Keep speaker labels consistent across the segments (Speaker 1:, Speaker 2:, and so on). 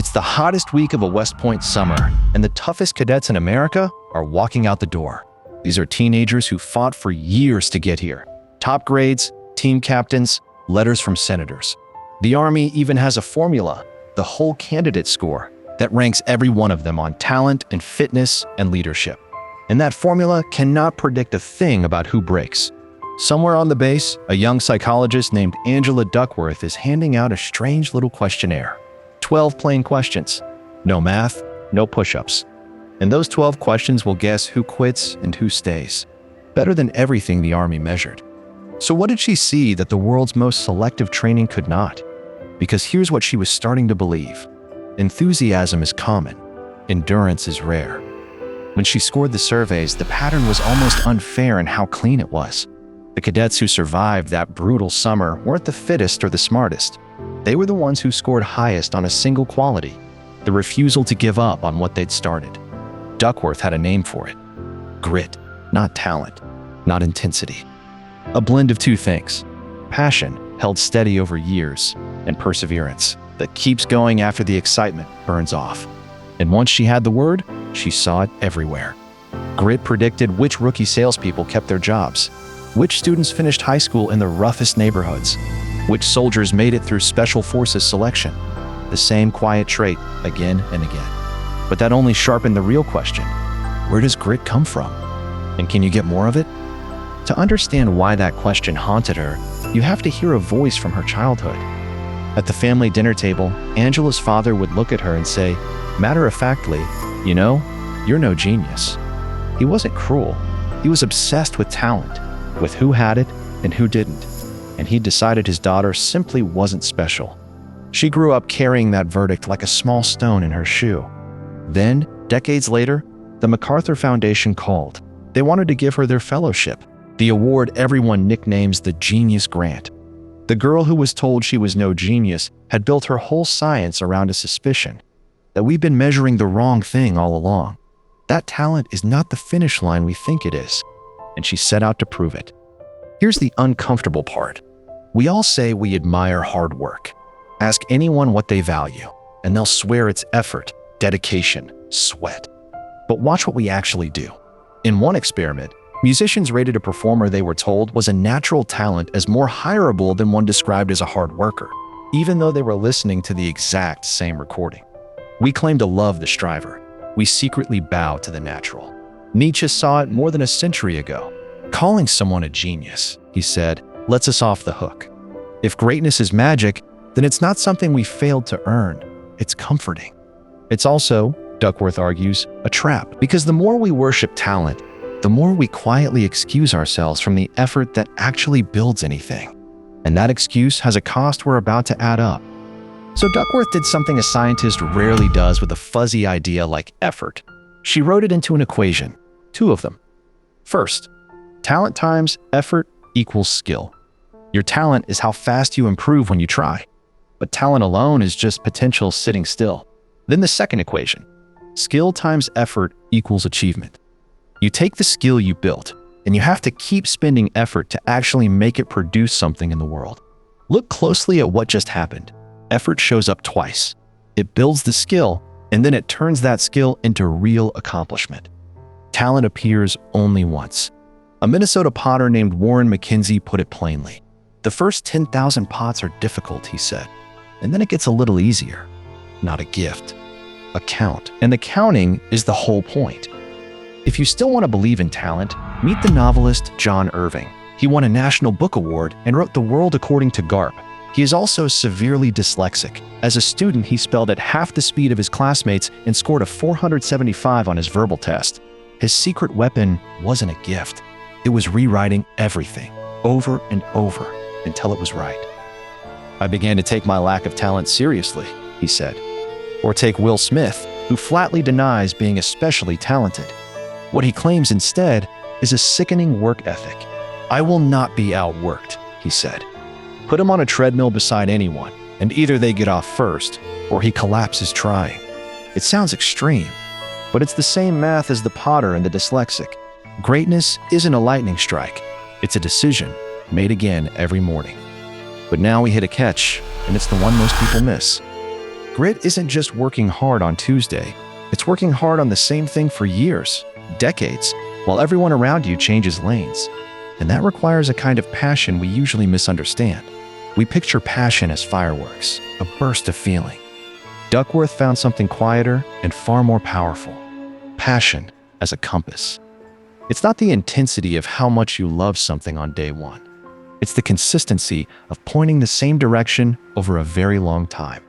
Speaker 1: It's the hottest week of a West Point summer, and the toughest cadets in America are walking out the door. These are teenagers who fought for years to get here. Top grades, team captains, letters from senators. The Army even has a formula, the whole candidate score, that ranks every one of them on talent and fitness and leadership. And that formula cannot predict a thing about who breaks. Somewhere on the base, a young psychologist named Angela Duckworth is handing out a strange little questionnaire. 12 plain questions. No math, no push-ups. And those 12 questions will guess who quits and who stays. Better than everything the Army measured. So what did she see that the world's most selective training could not? Because here's what she was starting to believe. Enthusiasm is common. Endurance is rare. When she scored the surveys, the pattern was almost unfair in how clean it was. The cadets who survived that brutal summer weren't the fittest or the smartest. They were the ones who scored highest on a single quality, the refusal to give up on what they'd started. Duckworth had a name for it. Grit, not talent, not intensity. A blend of two things. Passion, held steady over years, and perseverance that keeps going after the excitement burns off. And once she had the word, she saw it everywhere. Grit predicted which rookie salespeople kept their jobs, which students finished high school in the roughest neighborhoods, which soldiers made it through special forces selection. The same quiet trait again and again. But that only sharpened the real question. Where does grit come from? And can you get more of it? To understand why that question haunted her, you have to hear a voice from her childhood. At the family dinner table, Angela's father would look at her and say, matter-of-factly, "You know, you're no genius." He wasn't cruel. He was obsessed with talent, with who had it and who didn't. And he decided his daughter simply wasn't special. She grew up carrying that verdict like a small stone in her shoe. Then, decades later, the MacArthur Foundation called. They wanted to give her their fellowship, the award everyone nicknames the Genius Grant. The girl who was told she was no genius had built her whole science around a suspicion that we've been measuring the wrong thing all along. That talent is not the finish line we think it is, and she set out to prove it. Here's the uncomfortable part. We all say we admire hard work. Ask anyone what they value, and they'll swear it's effort, dedication, sweat. But watch what we actually do. In one experiment, musicians rated a performer they were told was a natural talent as more hireable than one described as a hard worker, even though they were listening to the exact same recording. We claim to love the striver. We secretly bow to the natural. Nietzsche saw it more than a century ago. Calling someone a genius, he said, lets us off the hook. If greatness is magic, then it's not something we failed to earn. It's comforting. It's also, Duckworth argues, a trap, because the more we worship talent, the more we quietly excuse ourselves from the effort that actually builds anything. And that excuse has a cost we're about to add up. So Duckworth did something a scientist rarely does with a fuzzy idea like effort. She wrote it into an equation, two of them. First, talent times effort equals skill. Your talent is how fast you improve when you try. But talent alone is just potential sitting still. Then the second equation, skill times effort equals achievement. You take the skill you built, and you have to keep spending effort to actually make it produce something in the world. Look closely at what just happened. Effort shows up twice. It builds the skill, and then it turns that skill into real accomplishment. Talent appears only once. A Minnesota potter named Warren McKenzie put it plainly. The first 10,000 pots are difficult, he said, and then it gets a little easier. Not a gift, a count. And the counting is the whole point. If you still want to believe in talent, meet the novelist John Irving. He won a National Book Award and wrote The World According to Garp. He is also severely dyslexic. As a student, he spelled at half the speed of his classmates and scored a 475 on his verbal test. His secret weapon wasn't a gift. It was rewriting everything, over and over, until it was right. I began to take my lack of talent seriously, he said. Or take Will Smith, who flatly denies being especially talented. What he claims instead is a sickening work ethic. I will not be outworked, he said. Put him on a treadmill beside anyone, and either they get off first, or he collapses trying. It sounds extreme, but it's the same math as the potter and the dyslexic. Greatness isn't a lightning strike. It's a decision made again every morning. But now we hit a catch, and it's the one most people miss. Grit isn't just working hard on Tuesday. It's working hard on the same thing for years, decades, while everyone around you changes lanes. And that requires a kind of passion we usually misunderstand. We picture passion as fireworks, a burst of feeling. Duckworth found something quieter and far more powerful. Passion as a compass. It's not the intensity of how much you love something on day one. It's the consistency of pointing the same direction over a very long time.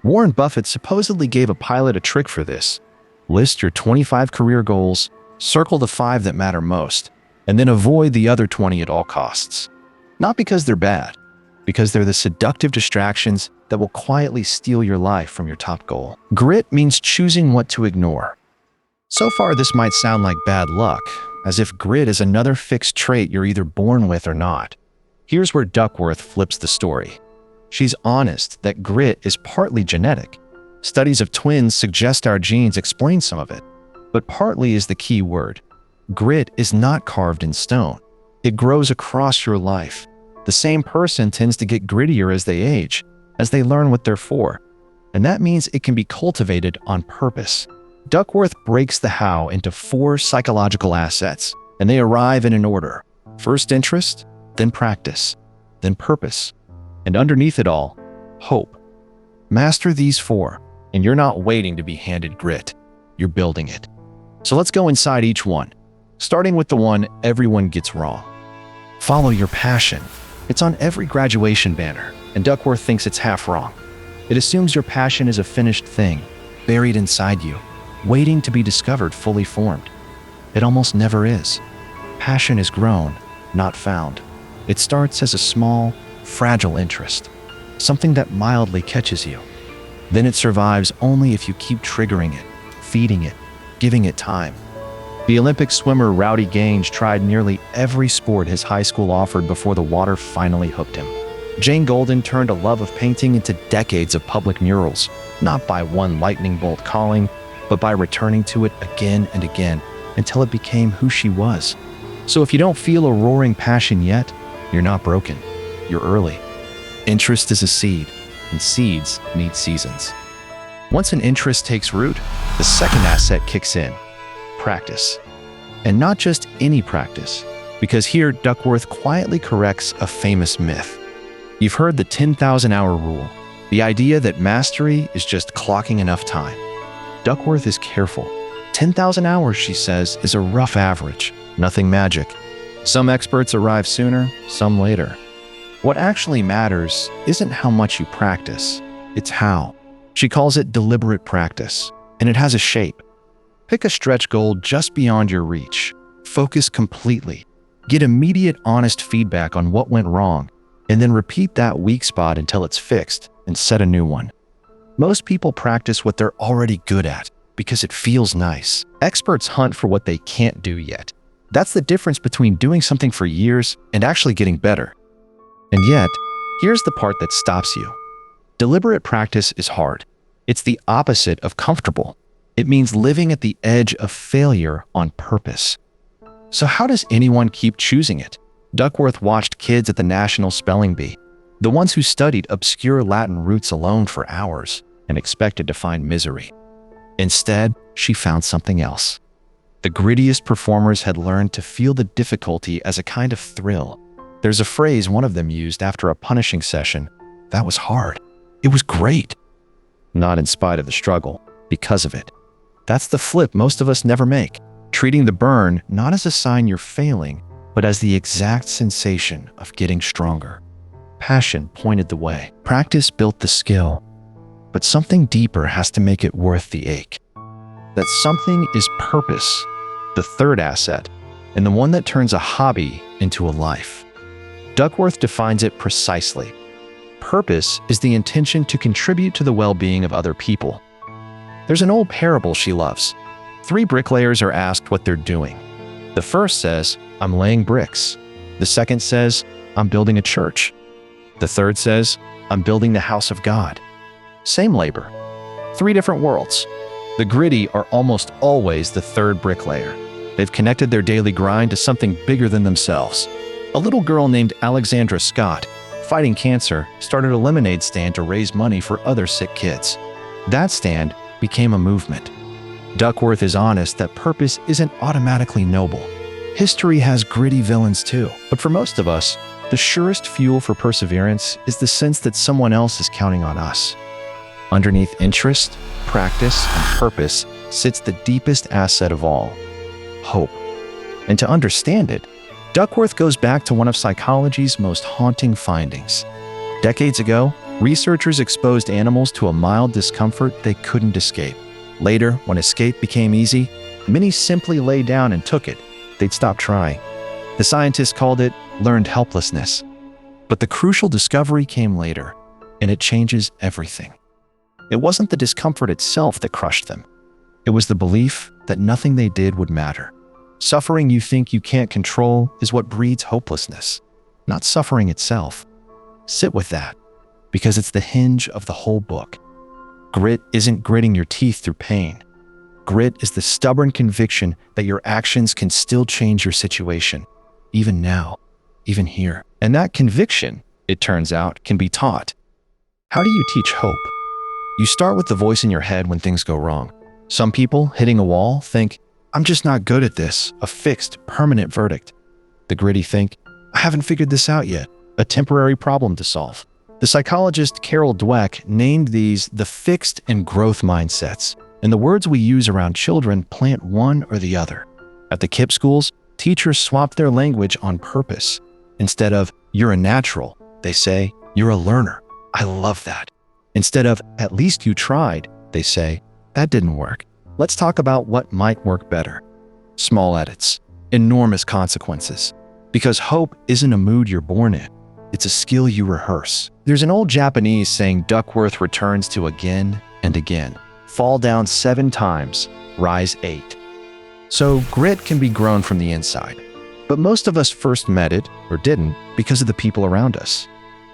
Speaker 1: Warren Buffett supposedly gave a pilot a trick for this. List your 25 career goals, circle the 5 that matter most, and then avoid the other 20 at all costs. Not because they're bad, because they're the seductive distractions that will quietly steal your life from your top goal. Grit means choosing what to ignore. So far, this might sound like bad luck, as if grit is another fixed trait you're either born with or not. Here's where Duckworth flips the story. She's honest that grit is partly genetic. Studies of twins suggest our genes explain some of it, but partly is the key word. Grit is not carved in stone. It grows across your life. The same person tends to get grittier as they age, as they learn what they're for. And that means it can be cultivated on purpose. Duckworth breaks the how into 4 psychological assets, and they arrive in an order. First interest, then practice, then purpose, and underneath it all, hope. Master these 4, and you're not waiting to be handed grit. You're building it. So let's go inside each one, starting with the one everyone gets wrong. Follow your passion. It's on every graduation banner, and Duckworth thinks it's half wrong. It assumes your passion is a finished thing, buried inside you, waiting to be discovered fully formed. It almost never is. Passion is grown, not found. It starts as a small, fragile interest, something that mildly catches you. Then it survives only if you keep triggering it, feeding it, giving it time. The Olympic swimmer Rowdy Gaines tried nearly every sport his high school offered before the water finally hooked him. Jane Golden turned a love of painting into decades of public murals, not by one lightning bolt calling, but by returning to it again and again until it became who she was. So if you don't feel a roaring passion yet, you're not broken. You're early. Interest is a seed, and seeds need seasons. Once an interest takes root, the second asset kicks in: practice. And not just any practice, because here Duckworth quietly corrects a famous myth. You've heard the 10,000-hour rule, the idea that mastery is just clocking enough time. Duckworth is careful. 10,000 hours, she says, is a rough average, nothing magic. Some experts arrive sooner, some later. What actually matters isn't how much you practice, it's how. She calls it deliberate practice, and it has a shape. Pick a stretch goal just beyond your reach. Focus completely. Get immediate, honest feedback on what went wrong, and then repeat that weak spot until it's fixed and set a new one. Most people practice what they're already good at because it feels nice. Experts hunt for what they can't do yet. That's the difference between doing something for years and actually getting better. And yet, here's the part that stops you. Deliberate practice is hard. It's the opposite of comfortable. It means living at the edge of failure on purpose. So how does anyone keep choosing it? Duckworth watched kids at the National Spelling Bee, the ones who studied obscure Latin roots alone for hours and expected to find misery. Instead, she found something else. The grittiest performers had learned to feel the difficulty as a kind of thrill. There's a phrase one of them used after a punishing session: "That was hard. It was great." Not in spite of the struggle, because of it. That's the flip most of us never make, treating the burn not as a sign you're failing, but as the exact sensation of getting stronger. Passion pointed the way. Practice built the skill. But something deeper has to make it worth the ache. That something is purpose, the third asset, and the one that turns a hobby into a life. Duckworth defines it precisely. Purpose is the intention to contribute to the well-being of other people. There's an old parable she loves. 3 bricklayers are asked what they're doing. The first says, "I'm laying bricks." The second says, "I'm building a church." The third says, "I'm building the house of God." Same labor, 3 different worlds. The gritty are almost always the third bricklayer. They've connected their daily grind to something bigger than themselves. A little girl named Alexandra Scott, fighting cancer, started a lemonade stand to raise money for other sick kids. That stand became a movement. Duckworth is honest that purpose isn't automatically noble. History has gritty villains too. But for most of us, the surest fuel for perseverance is the sense that someone else is counting on us. Underneath interest, practice, and purpose sits the deepest asset of all: hope. And to understand it, Duckworth goes back to one of psychology's most haunting findings. Decades ago, researchers exposed animals to a mild discomfort they couldn't escape. Later, when escape became easy, many simply lay down and took it. They'd stop trying. The scientists called it learned helplessness. But the crucial discovery came later, and it changes everything. It wasn't the discomfort itself that crushed them. It was the belief that nothing they did would matter. Suffering you think you can't control is what breeds hopelessness, not suffering itself. Sit with that, because it's the hinge of the whole book. Grit isn't gritting your teeth through pain. Grit is the stubborn conviction that your actions can still change your situation, even now, even here. And that conviction, it turns out, can be taught. How do you teach hope? You start with the voice in your head when things go wrong. Some people, hitting a wall, think, "I'm just not good at this," a fixed, permanent verdict. The gritty think, "I haven't figured this out yet," a temporary problem to solve. The psychologist Carol Dweck named these the fixed and growth mindsets, and the words we use around children plant one or the other. At the KIPP schools, teachers swapped their language on purpose. Instead of, "You're a natural," they say, "You're a learner." I love that. Instead of, "At least you tried," they say, "That didn't work. Let's talk about what might work better." Small edits, enormous consequences. Because hope isn't a mood you're born in. It's a skill you rehearse. There's an old Japanese saying Duckworth returns to again and again. Fall down 7 times, rise 8. So grit can be grown from the inside. But most of us first met it, or didn't, because of the people around us.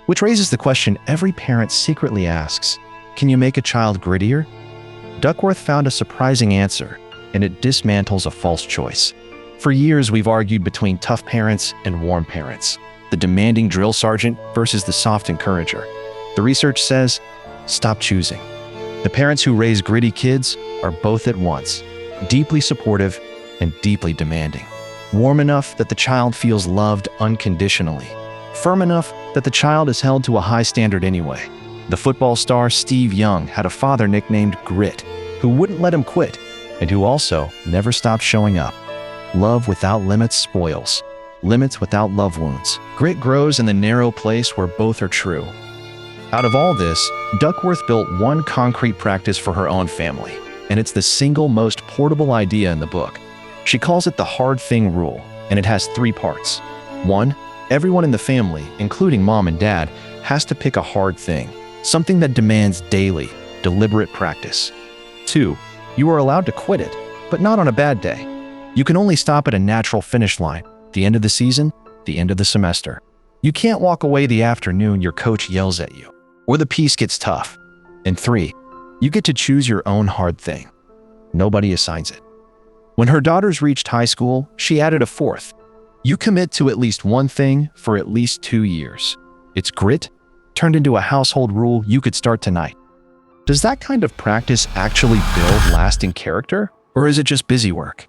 Speaker 1: Which raises the question every parent secretly asks, can you make a child grittier? Duckworth found a surprising answer, and it dismantles a false choice. For years, we've argued between tough parents and warm parents, the demanding drill sergeant versus the soft encourager. The research says, stop choosing. The parents who raise gritty kids are both at once, deeply supportive and deeply demanding. Warm enough that the child feels loved unconditionally. Firm enough that the child is held to a high standard anyway. The football star Steve Young had a father nicknamed Grit, who wouldn't let him quit, and who also never stopped showing up. Love without limits spoils. Limits without love wounds. Grit grows in the narrow place where both are true. Out of all this, Duckworth built one concrete practice for her own family, and it's the single most portable idea in the book. She calls it the hard thing rule, and it has 3 parts. 1, everyone in the family, including mom and dad, has to pick a hard thing, something that demands daily, deliberate practice. 2, you are allowed to quit it, but not on a bad day. You can only stop at a natural finish line, the end of the season, the end of the semester. You can't walk away the afternoon your coach yells at you, or the piece gets tough. And 3, you get to choose your own hard thing. Nobody assigns it. When her daughters reached high school, she added a 4th. You commit to at least one thing for at least 2 years. It's grit, turned into a household rule you could start tonight. Does that kind of practice actually build lasting character, or is it just busy work?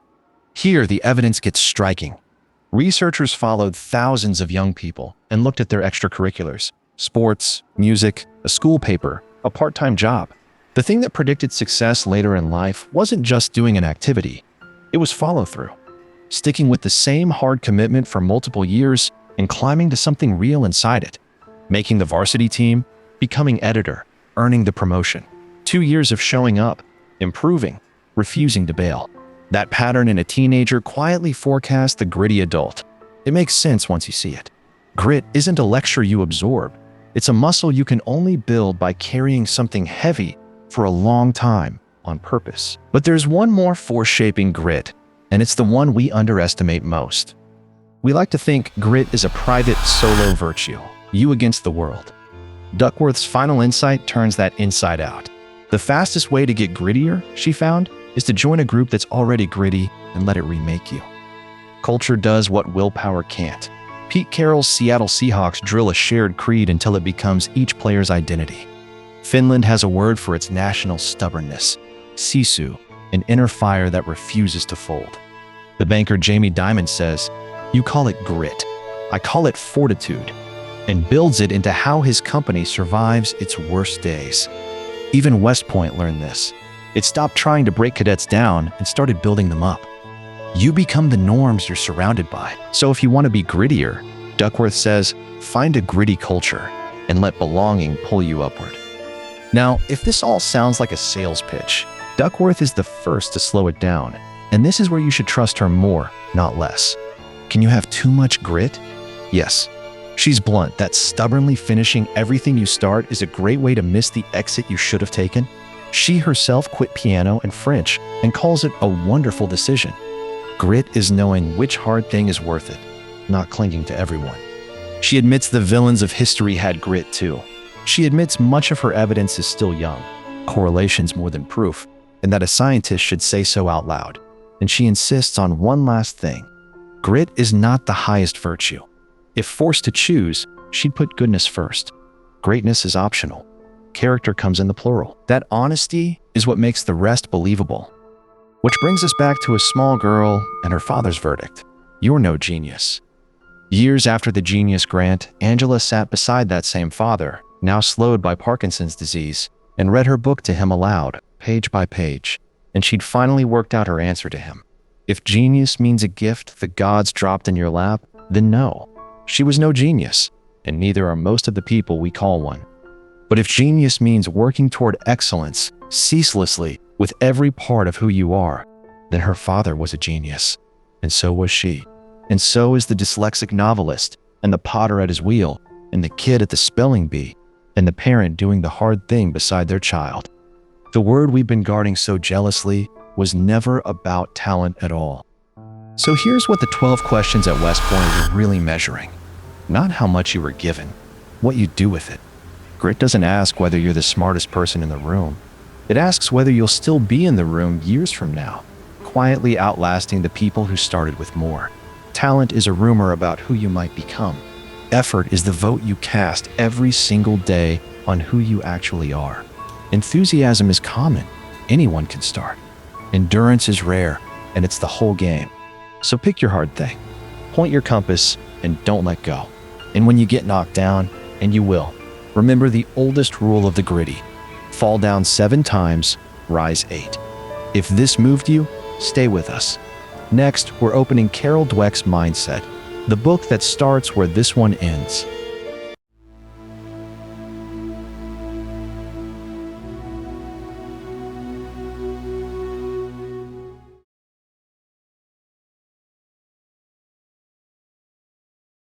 Speaker 1: Here, the evidence gets striking. Researchers followed thousands of young people and looked at their extracurriculars, sports, music, a school paper, a part-time job. The thing that predicted success later in life wasn't just doing an activity. It was follow-through. Sticking with the same hard commitment for multiple years and climbing to something real inside it. Making the varsity team, becoming editor, earning the promotion. 2 years of showing up, improving, refusing to bail. That pattern in a teenager quietly forecasts the gritty adult. It makes sense once you see it. Grit isn't a lecture you absorb. It's a muscle you can only build by carrying something heavy for a long time on purpose. But there's one more force shaping grit, and it's the one we underestimate most. We like to think grit is a private solo virtue, you against the world. Duckworth's final insight turns that inside out. The fastest way to get grittier, she found, is to join a group that's already gritty and let it remake you. Culture does what willpower can't. Pete Carroll's Seattle Seahawks drill a shared creed until it becomes each player's identity. Finland has a word for its national stubbornness, sisu, an inner fire that refuses to fold. The banker Jamie Dimon says, "You call it grit, I call it fortitude," and builds it into how his company survives its worst days. Even West Point learned this. It stopped trying to break cadets down and started building them up. You become the norms you're surrounded by. So if you want to be grittier, Duckworth says, find a gritty culture and let belonging pull you upward. Now, if this all sounds like a sales pitch, Duckworth is the first to slow it down, and this is where you should trust her more, not less. Can you have too much grit? Yes. She's blunt that stubbornly finishing everything you start is a great way to miss the exit you should have taken. She herself quit piano and French and calls it a wonderful decision. Grit is knowing which hard thing is worth it, not clinging to everyone. She admits the villains of history had grit too. She admits much of her evidence is still young, correlations more than proof, and that a scientist should say so out loud. And she insists on one last thing. Grit is not the highest virtue. If forced to choose, she'd put goodness first. Greatness is optional. Character comes in the plural. That honesty is what makes the rest believable. Which brings us back to a small girl and her father's verdict. You're no genius. Years after the genius grant, Angela sat beside that same father, now slowed by Parkinson's disease, and read her book to him aloud, page by page, and she'd finally worked out her answer to him. If genius means a gift the gods dropped in your lap, then no. She was no genius, and neither are most of the people we call one. But if genius means working toward excellence, ceaselessly, with every part of who you are, then her father was a genius, and so was she. And so is the dyslexic novelist, and the potter at his wheel, and the kid at the spelling bee, and the parent doing the hard thing beside their child. The word we've been guarding so jealously was never about talent at all. So here's what the 12 questions at West Point were really measuring. Not how much you were given, what you do with it. Grit doesn't ask whether you're the smartest person in the room. It asks whether you'll still be in the room years from now, quietly outlasting the people who started with more. Talent is a rumor about who you might become. Effort is the vote you cast every single day on who you actually are. Enthusiasm is common. Anyone can start. Endurance is rare, and it's the whole game. So pick your hard thing. Point your compass, and don't let go. And when you get knocked down, and you will, remember the oldest rule of the gritty. Fall down 7 times, rise 8. If this moved you, stay with us. Next, we're opening Carol Dweck's Mindset, the book that starts where this one ends.